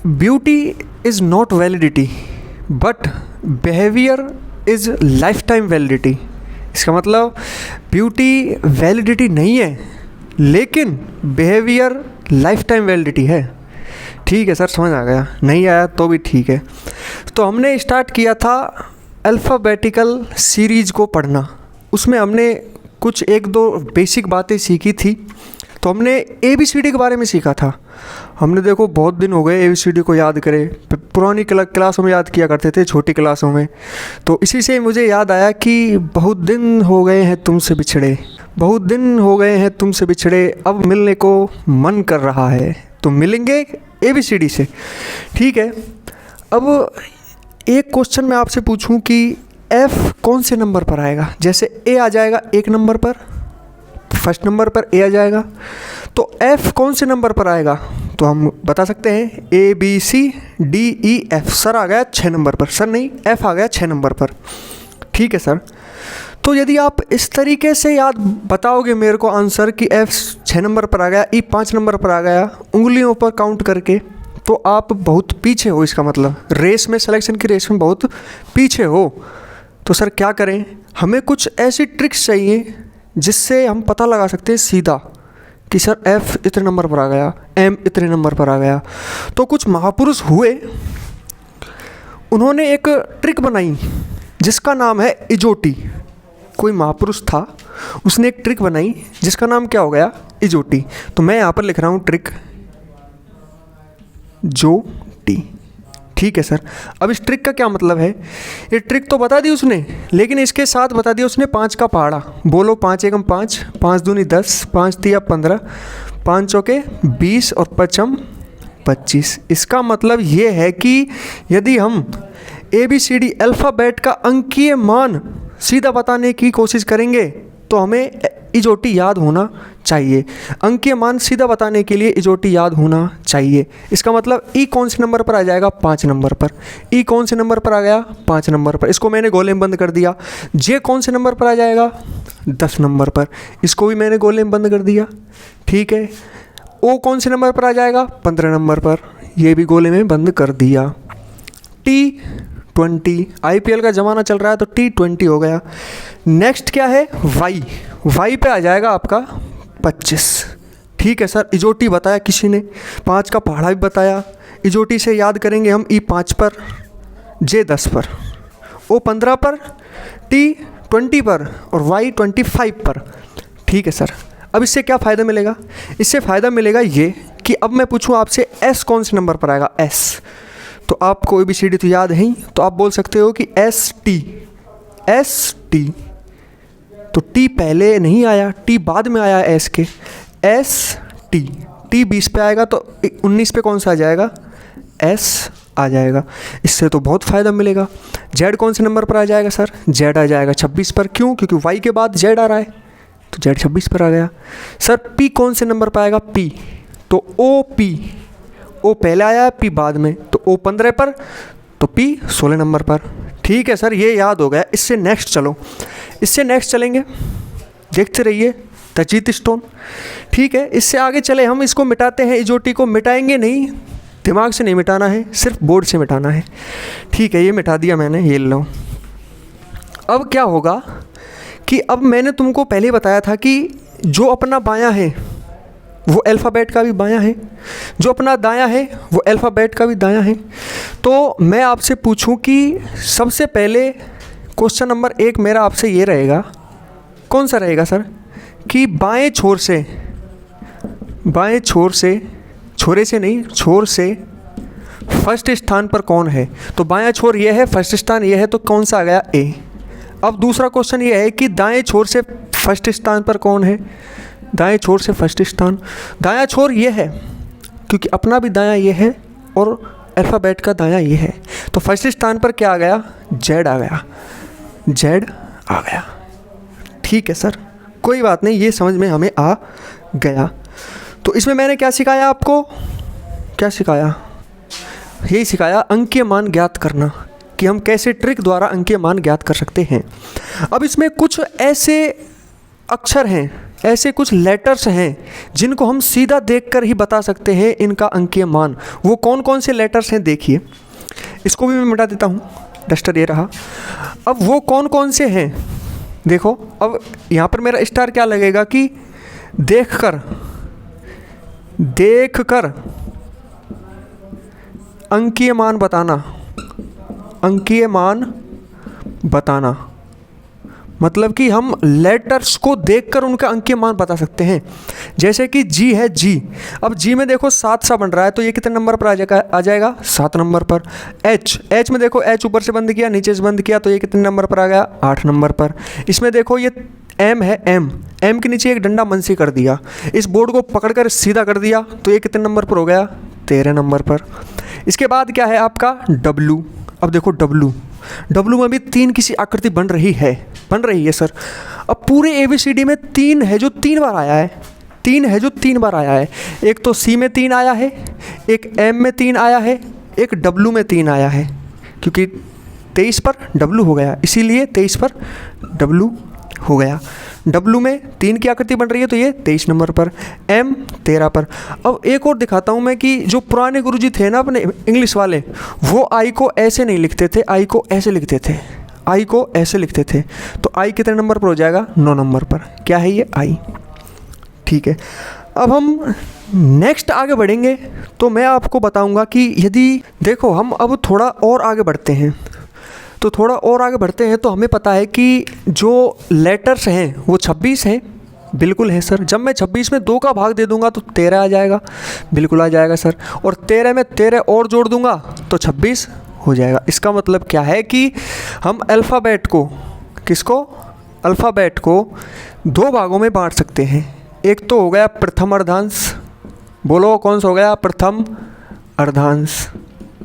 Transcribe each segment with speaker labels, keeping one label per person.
Speaker 1: Beauty is not validity but behaviour is life time validity. इसका मतलब beauty validity नहीं है लेकिन बिहेवियर लाइफ टाइम वैलिडिटी है। ठीक है सर, समझ आ गया, नहीं आया तो भी ठीक है। तो हमने स्टार्ट किया था अल्फ़ाबेटिकल सीरीज़ को पढ़ना। उसमें हमने कुछ एक दो बेसिक बातें सीखी थी। तो हमने ABCD के बारे में सीखा था। हमने देखो बहुत दिन हो गए ABCD को याद करे, पुरानी क्लासों में याद किया करते थे, छोटी क्लासों में। तो इसी से मुझे याद आया कि बहुत दिन हो गए हैं तुमसे बिछड़े, बहुत दिन हो गए हैं तुमसे बिछड़े, अब मिलने को मन कर रहा है। तो मिलेंगे ABCD से। ठीक है, अब एक क्वेश्चन मैं आपसे पूछूं कि F कौन से नंबर पर आएगा। जैसे A आ जाएगा 1 नंबर पर, फर्स्ट नंबर पर A आ जाएगा, तो F कौन से नंबर पर आएगा। तो हम बता सकते हैं ABCDEF। सर आ गया 6 नंबर पर, सर नहीं F आ गया 6 नंबर पर। ठीक है सर, तो यदि आप इस तरीके से याद बताओगे मेरे को आंसर कि F 6 नंबर पर आ गया, E 5 नंबर पर आ गया, उंगलियों पर काउंट करके, तो आप बहुत पीछे हो। इसका मतलब रेस में, सिलेक्शन की रेस में बहुत पीछे हो। तो सर क्या करें, हमें कुछ ऐसी ट्रिक्स चाहिए जिससे हम पता लगा सकते हैं सीधा कि सर F इतने नंबर पर आ गया, M इतने नंबर पर आ गया। तो कुछ महापुरुष हुए, उन्होंने एक ट्रिक बनाई जिसका नाम है इजोटी। कोई महापुरुष था, उसने एक ट्रिक बनाई जिसका नाम क्या हो गया, इजोटी। तो मैं यहाँ पर लिख रहा हूँ ट्रिक जोटी। ठीक है सर, अब इस ट्रिक का क्या मतलब है। ये ट्रिक तो बता दी उसने, लेकिन इसके साथ बता दिया उसने 5 का पहाड़ा। बोलो 5 एकम 5, 5 दूनी 10, 5 तिया 15, 5 चौके 20 और 5 25। इसका मतलब ये है कि यदि हम ABCD अल्फ़ाबेट का अंकीय मान सीधा बताने की कोशिश करेंगे तो हमें इजोटी याद होना चाहिए। अंकीय मान सीधा बताने के लिए इजोटी याद होना चाहिए। इसका मतलब E कौन से नंबर पर आ जाएगा, 5 नंबर पर। E कौन से नंबर पर आ गया, 5 नंबर पर। इसको मैंने गोले में बंद कर दिया। J कौन से नंबर पर आ जाएगा, 10 नंबर पर। इसको भी मैंने गोले में बंद कर दिया। ठीक है, O कौन से नंबर पर आ जाएगा, 15 नंबर पर। ये भी गोले में बंद कर दिया। T20, IPL का ज़माना चल रहा है तो T20 हो गया। नेक्स्ट क्या है, Y पे आ जाएगा आपका 25। ठीक है सर, इजोटी बताया किसी ने, 5 का पहाड़ा भी बताया। इजोटी से याद करेंगे हम E 5 पर, J 10 पर, O 15 पर, T 20 पर और Y 25 पर। ठीक है सर, अब इससे क्या फ़ायदा मिलेगा, इससे फ़ायदा मिलेगा ये कि अब मैं पूछूँ आपसे S कौन से नंबर पर आएगा, S। तो आपको ABCD तो याद है ही, तो आप बोल सकते हो कि ST। तो T पहले नहीं आया, T बाद में आया S के, ST। T 20 पे आएगा तो 19 पे कौन सा आ जाएगा, S आ जाएगा। इससे तो बहुत फ़ायदा मिलेगा। Z कौन से नंबर पर आ जाएगा सर, Z आ जाएगा 26 पर। क्यों, क्योंकि Y के बाद Z आ रहा है, तो Z 26 पर आ गया। सर P कौन से नंबर पर आएगा, P। तो OP, O पहले आया, P बाद में, तो O 15 पर, तो P 16 नंबर पर। ठीक है सर, ये याद हो गया। इससे नेक्स्ट चलो, इससे नेक्स्ट चलेंगे, देखते रहिए तजीत स्टोन। ठीक है, इससे आगे चले हम, इसको मिटाते हैं। इजोटी को मिटाएंगे नहीं, दिमाग से नहीं मिटाना है, सिर्फ बोर्ड से मिटाना है। ठीक है, ये मिटा दिया मैंने, ये लो। अब क्या होगा कि अब मैंने तुमको पहले बताया था कि जो अपना बायां है वो अल्फ़ाबेट का भी बायां है, जो अपना दायां है वो अल्फ़ाबेट का भी दायां है। तो मैं आपसे पूछूं कि सबसे पहले क्वेश्चन नंबर 1 मेरा आपसे ये रहेगा, कौन सा रहेगा सर, कि बाएं छोर से, बाएं छोर से, छोरे से नहीं, छोर से फर्स्ट स्थान पर कौन है। तो बायां छोर ये है, फर्स्ट स्थान ये है, तो कौन सा आ गया, A। अब दूसरा क्वेश्चन ये है कि दाएं छोर से फर्स्ट स्थान पर कौन है, दाएं छोर से फर्स्ट स्थान, दायां छोर ये है क्योंकि अपना भी दायां ये है और अल्फ़ाबेट का दायां ये है। तो फर्स्ट स्थान पर क्या आ गया, Z आ गया, Z आ गया। ठीक है सर, कोई बात नहीं, ये समझ में हमें आ गया। तो इसमें मैंने क्या सिखाया आपको, क्या सिखाया, यही सिखाया अंकीय मान ज्ञात करना, कि हम कैसे ट्रिक द्वारा अंकीय मान ज्ञात कर सकते हैं। अब इसमें कुछ ऐसे अक्षर हैं, ऐसे कुछ लेटर्स हैं जिनको हम सीधा देखकर ही बता सकते हैं इनका अंकीय मान। वो कौन कौन से लेटर्स हैं देखिए, इसको भी मैं मिटा देता हूँ, डस्टर ये रहा। अब वो कौन कौन से हैं देखो, अब यहाँ पर मेरा स्टार क्या लगेगा कि देखकर अंकीय मान बताना, मतलब कि हम लेटर्स को देखकर उनका अंकीय मान बता सकते हैं। जैसे कि जी है जी, अब जी में देखो 7 सा बन रहा है तो ये कितने नंबर पर आ जाएगा 7 नंबर पर। एच में देखो एच ऊपर से बंद किया नीचे से बंद किया तो ये कितने नंबर पर आ गया 8 नंबर पर। इसमें देखो ये एम है, एम के नीचे एक डंडा मनसी कर दिया, इस बोर्ड को पकड़कर सीधा कर दिया तो ये कितने नंबर पर हो गया 13 नंबर पर। इसके बाद क्या है आपका डब्लू। अब देखो डब्लू में भी 3 किसी आकृति बन रही है सर। अब पूरे ABCD में 3 है जो 3 बार आया है, एक तो सी में 3 आया है, एक एम में 3 आया है, एक डब्लू में 3 आया है, क्योंकि 23 पर डब्लू हो गया इसीलिए 23 पर डब्लू हो गया। डब्लू में 3 की आकृति बन रही है तो ये 23 नंबर पर, एम 13 पर। अब एक और दिखाता हूँ मैं कि जो पुराने गुरुजी थे ना अपने इंग्लिश वाले, वो आई को ऐसे नहीं लिखते थे, आई को ऐसे लिखते थे। तो आई कितने नंबर पर हो जाएगा 9 नंबर पर। क्या है ये आई, ठीक है। अब हम नेक्स्ट आगे बढ़ेंगे तो मैं आपको बताऊंगा कि यदि देखो हम अब थोड़ा और आगे बढ़ते हैं तो हमें पता है कि जो लेटर्स हैं वो 26 हैं, बिल्कुल है सर। जब मैं 26 में 2 का भाग दे दूंगा तो 13 आ जाएगा, बिल्कुल आ जाएगा सर। और 13 में 13 और जोड़ दूंगा तो 26 हो जाएगा। इसका मतलब क्या है कि हम अल्फ़ाबेट को 2 भागों में बांट सकते हैं। एक तो हो गया प्रथम अर्धांश, बोलो कौन सा हो गया प्रथम अर्धांश,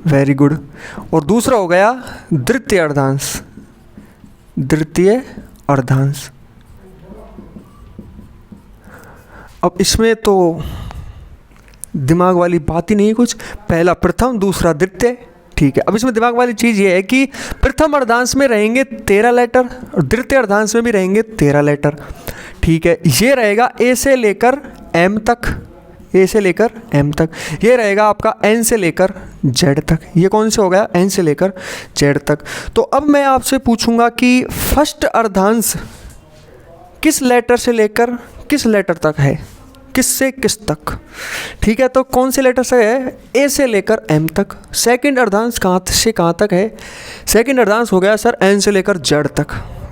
Speaker 1: वेरी गुड। और दूसरा हो गया द्वितीय अर्धांश। अब इसमें तो दिमाग वाली बात ही नहीं कुछ, पहला प्रथम दूसरा द्वितीय, ठीक है। अब इसमें दिमाग वाली चीज़ ये है कि प्रथम अर्धांश में रहेंगे 13 लेटर और द्वितीय अर्धांश में भी रहेंगे 13 लेटर, ठीक है। ये रहेगा ए से लेकर एम तक, ये रहेगा आपका एन से लेकर जेड तक। ये कौन से हो गया एन से लेकर जेड तक। तो अब मैं आपसे पूछूंगा कि फर्स्ट अर्धांश किस लेटर से लेकर किस लेटर तक है, किस से किस तक, ठीक है। तो कौन से लेटर से है, ए से लेकर एम तक। सेकंड अर्धांश कहाँ से कहाँ तक है, सेकंड अर्धांश हो गया सर एन से लेकर जेड तक,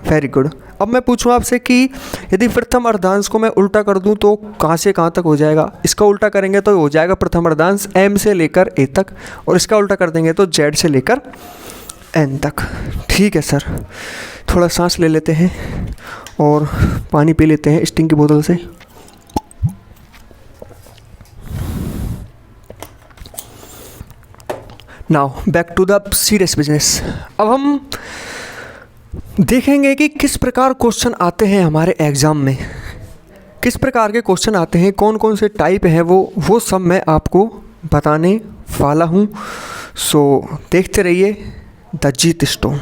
Speaker 1: वेरी गुड। अब मैं पूछूं आपसे कि यदि प्रथम अर्धांश को मैं उल्टा कर दूं तो कहाँ से कहाँ तक हो जाएगा। इसका उल्टा करेंगे तो हो जाएगा प्रथम अर्धांश एम से लेकर ए तक, और इसका उल्टा कर देंगे तो जेड से लेकर एन तक, ठीक है सर। थोड़ा सांस ले लेते हैं और पानी पी लेते हैं स्टिंग की बोतल से। Now back to the serious business. अब हम देखेंगे कि किस प्रकार क्वेश्चन आते हैं हमारे एग्ज़ाम में, किस प्रकार के क्वेश्चन आते हैं, कौन कौन से टाइप हैं वो सब मैं आपको बताने वाला हूँ। सो देखते रहिए द जीत स्टोन।